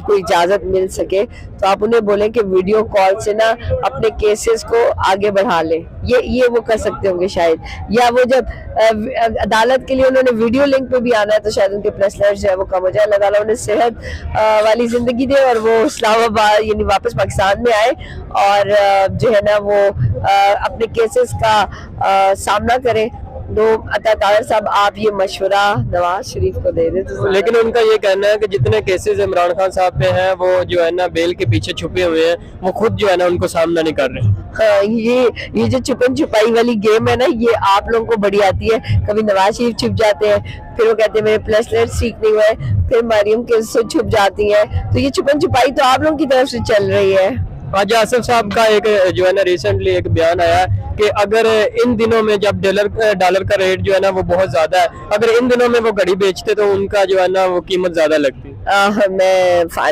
को इजाजत मिल सके तो आप उन्हें बोलें कि वीडियो कॉल से ना अपने केसेस को आगे बढ़ा लें। ये वो कर सकते होंगे शायद, या वो जब अदालत के लिए उन्होंने वीडियो लिंक पे भी आना है तो शायद उनके प्लेटलेट्स जो है वो कम हो जाए। अल्लाह ताला उन्हें सेहत वाली जिंदगी दे और वो इस्लामाबाद यानी वापस पाकिस्तान में आए और जो है ना वो अपने केसेस का सामना करें। तो अता ताहिर साहब आप ये मशवरा नवाज शरीफ को दे दें तो। लेकिन उनका ये कहना है कि जितने केसेस इमरान खान साहब पे हैं वो जो है ना बेल के पीछे छुपे हुए हैं, वो खुद जो है ना उनको सामना नहीं कर रहे। हाँ, ये जो छुपन छुपाई वाली गेम है ना, ये आप लोगों को बड़ी आती है। कभी नवाज शरीफ छुप जाते हैं, फिर वो कहते हैं मेरे प्लेटलेट्स ठीक नहीं हुए, फिर मरियम के से छुप जाती है। तो ये छुपन छुपाई तो आप लोगों की तरफ से चल रही है। आज आसिफ साहब का एक जो है ना रिसेंटली एक बयान आया कि अगर इन दिनों में जब डॉलर का रेट जो है ना वो बहुत ज्यादा है, अगर इन दिनों में वो घड़ी बेचते तो उनका जो है ना वो कीमत ज्यादा लगती। मैं